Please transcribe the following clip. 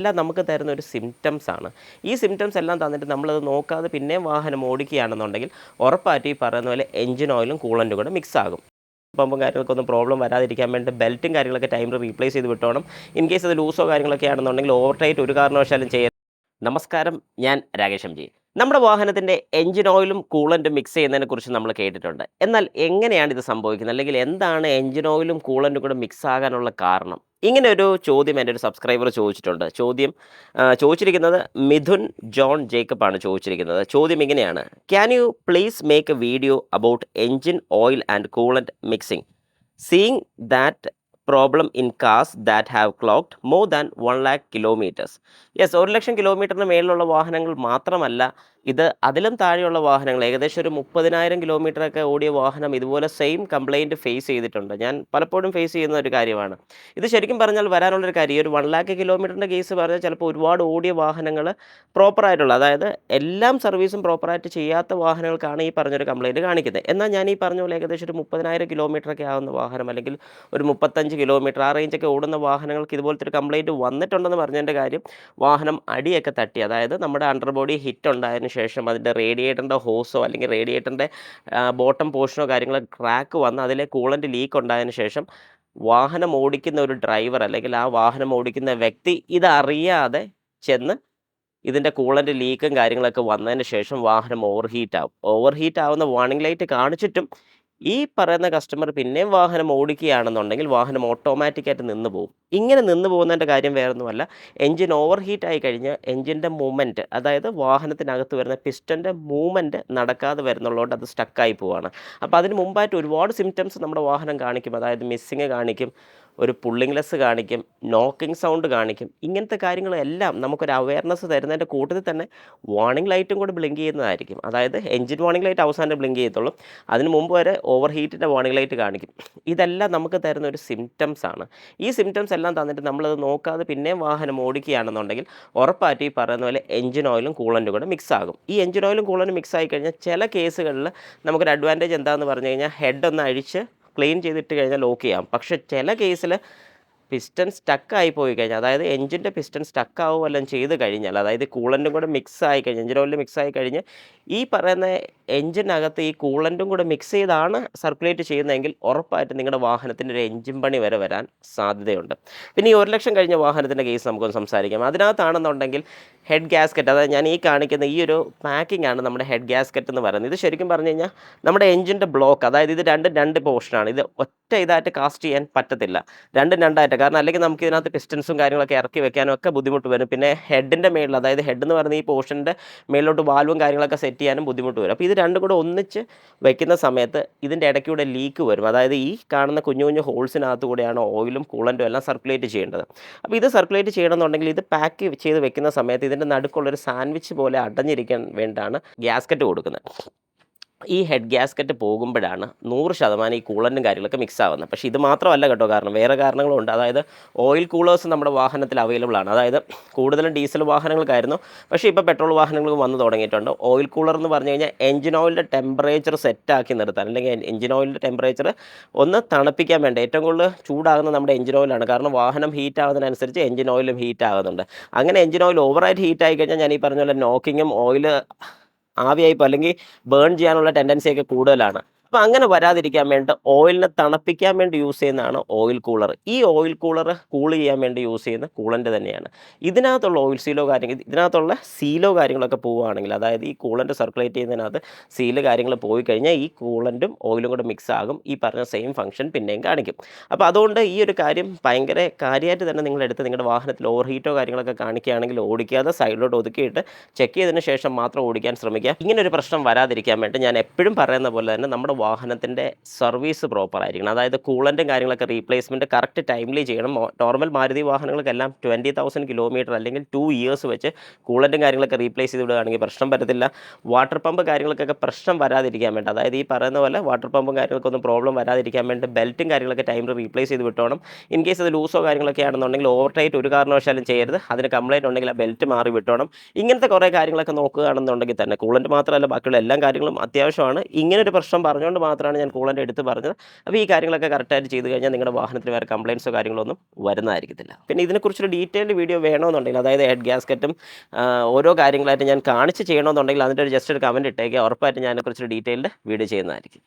എല്ലാം നമുക്ക് തരുന്ന ഒരു സിംറ്റംസ് ആണ്. ഈ സിംറ്റംസ് എല്ലാം തന്നിട്ട് നമ്മളത് നോക്കാതെ പിന്നെയും വാഹനം ഓടിക്കുകയാണെന്നുണ്ടെങ്കിൽ ഉറപ്പായിട്ടും ഈ പറയുന്ന പോലെ എഞ്ചിൻ ഓയിലും കൂളൻറ്റും കൂടെ മിക്സ് ആകും. പമ്പും കാര്യങ്ങൾക്കൊന്നും പ്രോബ്ലം വരാതിരിക്കാൻ വേണ്ടി ബെൽറ്റും കാര്യങ്ങളൊക്കെ ടൈമിൽ റീപ്ലേസ് ചെയ്ത് വിട്ടോണം. ഇൻ കേസ് അത് ലൂസോ കാര്യങ്ങളൊക്കെ ആണെന്നുണ്ടെങ്കിൽ ഓവർ ടൈറ്റ് ഒരു കാരണവശാലും ചെയ്യരുത്. നമസ്കാരം, ഞാൻ രാകേഷ് എം ജി. നമ്മുടെ വാഹനത്തിൻ്റെ എഞ്ചിൻ ഓയിലും കൂളൻറ്റും മിക്സ് ചെയ്യുന്നതിനെക്കുറിച്ച് നമ്മൾ കേട്ടിട്ടുണ്ട്. എന്നാൽ എങ്ങനെയാണ് ഇത് സംഭവിക്കുന്നത്, അല്ലെങ്കിൽ എന്താണ് എഞ്ചിൻ ഓയിലും കൂളൻറ്റും കൂടെ മിക്സ് ആകാനുള്ള കാരണം? ഇങ്ങനെ ഒരു ചോദ്യം എൻ്റെ ഒരു സബ്സ്ക്രൈബർ ചോദിച്ചിട്ടുണ്ട്. ചോദിച്ചിരിക്കുന്നത് മിഥുൻ ജോൺ ജേക്കബ് ആണ് ചോദിച്ചിരിക്കുന്നത്. ചോദ്യം ഇങ്ങനെയാണ്: can you please make A video about engine oil and coolant mixing, seeing that problem in cars that have clocked more than 1,00,000 kilometres. Yes, 1,00,000 കിലോമീറ്ററിന് മേളിലുള്ള വാഹനങ്ങൾ മാത്രമല്ല, ഇത് അതിലും താഴെയുള്ള വാഹനങ്ങൾ, ഏകദേശം ഒരു 30,000 കിലോമീറ്ററൊക്കെ ഓടിയ വാഹനം ഇതുപോലെ സെയിം കംപ്ലയിൻറ്റ് ഫേസ് ചെയ്തിട്ടുണ്ട്. ഞാൻ പലപ്പോഴും ഫേസ് ചെയ്യുന്ന ഒരു കാര്യമാണ് ഇത്. ശരിക്കും പറഞ്ഞാൽ വരാനുള്ളൊരു കാര്യം, ഈ ഒരു 1,00,000 കിലോമീറ്ററിൻ്റെ കേസ് പറഞ്ഞാൽ ചിലപ്പോൾ ഒരുപാട് ഓടിയ വാഹനങ്ങൾ പ്രോപ്പറായിട്ടുള്ള, അതായത് എല്ലാം സർവീസും പ്രോപ്പറായിട്ട് ചെയ്യാത്ത വാഹനങ്ങൾക്കാണ് ഈ പറഞ്ഞൊരു കംപ്ലയിൻറ്റ് കാണിക്കുന്നത്. എന്നാൽ ഞാൻ ഈ പറഞ്ഞ പോലെ ഏകദേശം ഒരു 30,000 കിലോമീറ്ററൊക്കെ ആവുന്ന വാഹനം, അല്ലെങ്കിൽ ഒരു 35 കിലോമീറ്റർ ആ റേഞ്ചൊക്കെ ഓടുന്ന വാഹനങ്ങൾക്ക് ഇതുപോലത്തെ ഒരു കംപ്ലയിൻറ്റ് വന്നിട്ടുണ്ടെന്ന് പറഞ്ഞതിൻ്റെ കാര്യം, വാഹനം അടിയൊക്കെ തട്ടി, അതായത് നമ്മുടെ അണ്ടർ ബോഡി ഹിറ്റ് ഉണ്ടായതിനു ശേഷം അതിൻ്റെ റേഡിയേറ്ററിൻ്റെ ഹോസോ അല്ലെങ്കിൽ റേഡിയേറ്ററിൻ്റെ ബോട്ടം പോർഷനോ കാര്യങ്ങളോ ക്രാക്ക് വന്ന് അതിലെ കൂളൻ്റ് ലീക്ക് ഉണ്ടായതിനു ശേഷം വാഹനം ഓടിക്കുന്ന ഒരു ഡ്രൈവർ അല്ലെങ്കിൽ ആ വാഹനം ഓടിക്കുന്ന വ്യക്തി ഇതറിയാതെ ചെന്ന് ഇതിൻ്റെ കൂളൻ്റ് ലീക്കും കാര്യങ്ങളൊക്കെ വന്നതിന് ശേഷം വാഹനം ഓവർ ഹീറ്റ് ആവുന്ന വാർണിംഗ് ലൈറ്റ് കാണിച്ചിട്ടും ഈ പറയുന്ന കസ്റ്റമർ പിന്നെയും വാഹനം ഓടിക്കുകയാണെന്നുണ്ടെങ്കിൽ വാഹനം ഓട്ടോമാറ്റിക്കായിട്ട് നിന്ന് പോകും. ഇങ്ങനെ നിന്ന് പോകുന്നതിൻ്റെ കാര്യം വേറൊന്നുമല്ല, എൻജിൻ ഓവർ ഹീറ്റ് ആയി കഴിഞ്ഞ് എൻജിൻ്റെ മൂവ്മെൻറ്റ്, അതായത് വാഹനത്തിനകത്ത് വരുന്ന പിസ്റ്റൻ്റെ മൂവ്മെൻറ്റ് നടക്കാതെ വരുന്നുള്ളതുകൊണ്ട് അത് സ്റ്റക്കായി പോവുകയാണ്. അപ്പോൾ അതിന് മുമ്പായിട്ട് ഒരുപാട് സിംറ്റംസ് നമ്മുടെ വാഹനം കാണിക്കും. അതായത് മിസ്സിങ് കാണിക്കും, ഒരു പുള്ളിംഗ് ലെസ് കാണിക്കും, നോക്കിംഗ് സൗണ്ട് കാണിക്കും. ഇങ്ങനത്തെ കാര്യങ്ങളെല്ലാം നമുക്കൊരു അവയർനെസ് തരുന്നതിൻ്റെ കൂട്ടത്തിൽ തന്നെ വാർണിംഗ് ലൈറ്റും കൂടി ബ്ലിങ്ക് ചെയ്യുന്നതായിരിക്കും. അതായത് എൻജിൻ വാർണിംഗ് ലൈറ്റ് അവസാനം ബ്ലിങ്ക് ചെയ്യത്തുള്ളൂ, അതിന് മുമ്പ് വരെ ഓവർ ഹീറ്റിൻ്റെ വാർണിംഗ് ലൈറ്റ് കാണിക്കും. ഇതെല്ലാം നമുക്ക് തരുന്ന ഒരു സിംറ്റംസ് ആണ്. ഈ സിംറ്റംസ് എല്ലാം തന്നിട്ട് നമ്മളത് നോക്കാതെ പിന്നെയും വാഹനം ഓടിക്കുകയാണെന്നുണ്ടെങ്കിൽ ഉറപ്പായിട്ടും ഈ പറയുന്ന പോലെ എൻജിൻ ഓയിലും കൂളൻറ്റും കൂടെ മിക്സ് ആകും. ഈ എൻജിൻ ഓയിലും കൂളൻറ്റും മിക്സ് ആയി കഴിഞ്ഞാൽ ചില കേസുകളിൽ നമുക്കൊരു അഡ്വാൻറ്റേജ് എന്താണെന്ന് പറഞ്ഞു കഴിഞ്ഞാൽ, ഹെഡ് ഒന്ന് അഴിച്ച് ക്ലീൻ ചെയ്തിട്ട് കഴിഞ്ഞാൽ ലോക്ക് ചെയ്യാം. പക്ഷേ ചില കേസിൽ പിസ്റ്റൺ സ്റ്റക്കായി പോയി കഴിഞ്ഞാൽ, അതായത് എഞ്ചിൻ്റെ പിസ്റ്റൺ സ്റ്റക്കാവുക വല്ലതും ചെയ്ത് കഴിഞ്ഞാൽ, അതായത് കൂളൻറ്റും കൂടെ മിക്സ് ആയി കഴിഞ്ഞ്, എഞ്ചിൻ ഓയിലിൽ മിക്സ് ആയി കഴിഞ്ഞ് ഈ പറയുന്ന എഞ്ചിനകത്ത് ഈ കൂളൻറ്റും കൂടെ മിക്സ് ചെയ്താണ് സർക്കുലേറ്റ് ചെയ്യുന്നതെങ്കിൽ ഉറപ്പായിട്ടും നിങ്ങളുടെ വാഹനത്തിൻ്റെ ഒരു എഞ്ചിൻ പണി വരെ വരാൻ സാധ്യതയുണ്ട്. പിന്നെ ഈ 1,00,000 കഴിഞ്ഞ വാഹനത്തിൻ്റെ കേസ് നമുക്കൊന്ന് സംസാരിക്കാം. അതിനകത്താണെന്നുണ്ടെങ്കിൽ ഹെഡ് ഗ്യാസ്കറ്റ്, അതായത് ഞാൻ ഈ കാണിക്കുന്ന ഈ ഒരു പാക്കിംഗ് ആണ് നമ്മുടെ ഹെഡ് ഗ്യാസ്കറ്റ് എന്ന് പറയുന്നത്. ഇത് ശരിക്കും പറഞ്ഞു കഴിഞ്ഞാൽ നമ്മുടെ എഞ്ചിൻ്റെ ബ്ലോക്ക്, അതായത് ഇത് രണ്ട് പോർഷനാണ്. ഇത് ഒറ്റ ഇതായിട്ട് കാസ്റ്റ് ചെയ്യാൻ പറ്റത്തില്ല, രണ്ടായിട്ട്. കാരണം അല്ലെങ്കിൽ നമുക്ക് ഇതിനകത്ത് പിസ്റ്റൻസും കാര്യങ്ങളൊക്കെ ഇറക്കി വെക്കാനും ഒക്കെ ബുദ്ധിമുട്ട് വരും. പിന്നെ ഹെഡിൻ്റെ മേളിൽ, അതായത് ഹെഡ് എന്ന് പറയുന്ന ഈ പോർഷൻ്റെ മേളിലോട്ട് വാൽവും കാര്യങ്ങളൊക്കെ സെറ്റ് ചെയ്യാനും ബുദ്ധിമുട്ട് വരും. അപ്പോൾ ഇത് രണ്ടും കൂടെ ഒന്നിച്ച് വെക്കുന്ന സമയത്ത് ഇതിൻ്റെ ഇടയ്ക്കൂടെ ലീക്ക് വരും. അതായത് ഈ കാണുന്ന കുഞ്ഞു കുഞ്ഞു ഹോൾസിനകത്ത് കൂടെയാണ് ഓയിലും കൂളൻറ്റും എല്ലാം സർക്കുലേറ്റ് ചെയ്യേണ്ടത്. അപ്പോൾ ഇത് സർക്കുലേറ്റ് ചെയ്യണമെന്നുണ്ടെങ്കിൽ ഇത് പാക്ക് ചെയ്ത് വെക്കുന്ന സമയത്ത് ഇതിൻ്റെ നടുക്കുള്ളൊരു സാൻഡ്വിച്ച് പോലെ അടഞ്ഞിരിക്കാൻ വേണ്ടിയാണ് ഗ്യാസ്കറ്റ് കൊടുക്കുന്നത്. ഈ ഹെഡ് ഗ്യാസ്കറ്റ് പോകുമ്പോഴാണ് 100% ഈ കൂളൻറ്റും കാര്യങ്ങളൊക്കെ മിക്സ് ആവുന്നത്. പക്ഷേ ഇത് മാത്രമല്ല കേട്ടോ കാരണം, വേറെ കാരണങ്ങളുണ്ട്. അതായത് ഓയിൽ കൂളേഴ്സ് നമ്മുടെ വാഹനത്തിൽ അവൈലബിൾ ആണ്. അതായത് കൂടുതലും ഡീസൽ വാഹനങ്ങൾക്കായിരുന്നു, പക്ഷേ ഇപ്പോൾ പെട്രോൾ വാഹനങ്ങൾക്ക് വന്ന് തുടങ്ങിയിട്ടുണ്ട്. ഓയിൽ കൂളർ എന്ന് പറഞ്ഞു കഴിഞ്ഞാൽ എഞ്ചിൻ ഓയിലിൻ്റെ ടെമ്പറേച്ചർ സെറ്റാക്കി നിർത്താൻ, അല്ലെങ്കിൽ എഞ്ചിൻ ഓയിലിൻ്റെ ടെമ്പറേച്ചർ ഒന്ന് തണുപ്പിക്കാൻ വേണ്ടി. ഏറ്റവും കൂടുതൽ ചൂടാകുന്നത് നമ്മുടെ എഞ്ചിൻ ഓയിലാണ്. കാരണം വാഹനം ഹീറ്റ് ആകുന്നതിനനുസരിച്ച് എഞ്ചിൻ ഓയിലും ഹീറ്റ് ആകുന്നുണ്ട്. അങ്ങനെ എഞ്ചിൻ ഓയിൽ ഓവറായിട്ട് ഹീറ്റ് ആയി കഴിഞ്ഞാൽ ഞാൻ ഈ പറഞ്ഞ പോലെ നോക്കിങ്ങും ഓയിൽ ആവിയായിപ്പോൾ അല്ലെങ്കിൽ ബേൺ ചെയ്യാനുള്ള ടെൻഡൻസിയൊക്കെ കൂടുതലാണ്. അപ്പോൾ അങ്ങനെ വരാതിരിക്കാൻ വേണ്ടി ഓയിലിനെ തണുപ്പിക്കാൻ വേണ്ടി യൂസ് ചെയ്യുന്നതാണ് ഓയിൽ കൂളർ. ഈ ഓയിൽ കൂളർ കൂൾ ചെയ്യാൻ വേണ്ടി യൂസ് ചെയ്യുന്ന കൂളൻ്റ് തന്നെയാണ്. ഇതിനകത്തുള്ള ഓയിൽ ഇതിനകത്തുള്ള സീലോ കാര്യങ്ങളൊക്കെ പോവുകയാണെങ്കിൽ, അതായത് ഈ കൂളൻ്റ് സർക്കുലേറ്റ് ചെയ്യുന്നതിനകത്ത് സീല് കാര്യങ്ങൾ പോയി കഴിഞ്ഞാൽ ഈ കൂളൻറ്റും ഓയിലും കൂടെ മിക്സ് ആകും, ഈ പറഞ്ഞ സെയിം ഫംഗ്ഷൻ പിന്നെയും കാണിക്കും. അപ്പോൾ അതുകൊണ്ട് ഈ ഒരു കാര്യം ഭയങ്കര കാര്യമായിട്ട് തന്നെ നിങ്ങളെടുത്ത് നിങ്ങളുടെ വാഹനത്തിൽ ഓവർ ഹീറ്റോ കാര്യങ്ങളൊക്കെ കാണിക്കുകയാണെങ്കിൽ ഓടിക്കാതെ സൈഡിലോട്ട് ഒതുക്കിയിട്ട് ചെക്ക് ചെയ്തതിന് ശേഷം മാത്രം ഓടിക്കാൻ ശ്രമിക്കുക. ഇങ്ങനൊരു പ്രശ്നം വരാതിരിക്കാൻ വേണ്ടി ഞാൻ എപ്പോഴും പറയുന്ന പോലെ തന്നെ നമ്മുടെ വാഹനത്തിൻ്റെ സർവീസ് പ്രോപ്പർ ആയിരിക്കണം. അതായത് കൂളൻറ്റും കാര്യങ്ങളൊക്കെ റീപ്ലേസ്മെൻറ്റ് കറക്റ്റ് ടൈംലി ചെയ്യണം. നോർമൽ മാരുതി വാഹനങ്ങൾക്കെല്ലാം 20,000 കിലോമീറ്റർ അല്ലെങ്കിൽ 2 ഇയേഴ്സ് വെച്ച് കൂളൻറ്റും കാര്യങ്ങളൊക്കെ റീപ്ലേസ് ചെയ്ത് വിടുകയാണെങ്കിൽ പ്രശ്നം വരത്തില്ല. വാട്ടർ പമ്പ് കാര്യങ്ങൾക്കൊക്കെ പ്രശ്നം വരാതിരിക്കാൻ വേണ്ടി, അതായത് ഈ പറയുന്ന പോലെ വാട്ടർ പമ്പും കാര്യങ്ങൾക്കൊന്നും പ്രോബ്ലം വരാതിരിക്കാൻ വേണ്ടി ബെൽറ്റും കാര്യങ്ങളൊക്കെ ടൈമിൽ റീപ്ലേസ് ചെയ്ത് വിട്ടോണം. ഇൻ കേസ് അത് ലൂസോ കാര്യങ്ങളൊക്കെ ആണെന്നുണ്ടെങ്കിൽ ഓവർ ടൈറ്റ് ഒരു കാരണവശാലും ചെയ്യരുത്. അതിന് കംപ്ലയിൻറ്റ് ഉണ്ടെങ്കിൽ ആ ബെൽറ്റ് മാറി വിട്ടോണം. ഇങ്ങനത്തെ കുറേ കാര്യങ്ങളൊക്കെ നോക്കുകയാണെന്നുണ്ടെങ്കിൽ തന്നെ, കൂളൻറ്റ് മാത്രമല്ല ബാക്കിയുള്ള എല്ലാ കാര്യങ്ങളും അത്യാവശ്യമാണ്. ഇങ്ങനൊരു പ്രശ്നം പറഞ്ഞുകൊണ്ട് അറിഞ്ഞുകൊണ്ട് മാത്രമാണ് ഞാൻ കൂളൻ്റ് എടുത്ത് പറഞ്ഞത്. അപ്പോൾ ഈ കാര്യങ്ങളൊക്കെ കറക്റ്റായിട്ട് ചെയ്ത് കഴിഞ്ഞാൽ നിങ്ങളുടെ വാഹനത്തിന് വേറെ കംപ്ലയിൻസോ കാര്യങ്ങളൊന്നും വരുന്നതായിരിക്കത്തില്ല. പിന്നെ ഇതിനെക്കുറിച്ചൊരു ഡീറ്റെയിൽഡ് വീഡിയോ വേണമെന്നുണ്ടെങ്കിൽ, അതായത് ഹെഡ് ഗ്യാസ്കറ്റും ഓരോ കാര്യങ്ങളായിട്ട് ഞാൻ കാണിച്ച് ചെയ്യണമെന്നുണ്ടെങ്കിൽ അതിൻ്റെ ഒരു ജസ്റ്റ് ഒരു കമൻറ്റ് ഇട്ടേക്കുക. ഉറപ്പായിട്ടും ഞാൻ അതിനെക്കുറിച്ചൊരു ഡീറ്റെയിൽഡ് വീഡിയോ ചെയ്യുന്നതായിരിക്കും.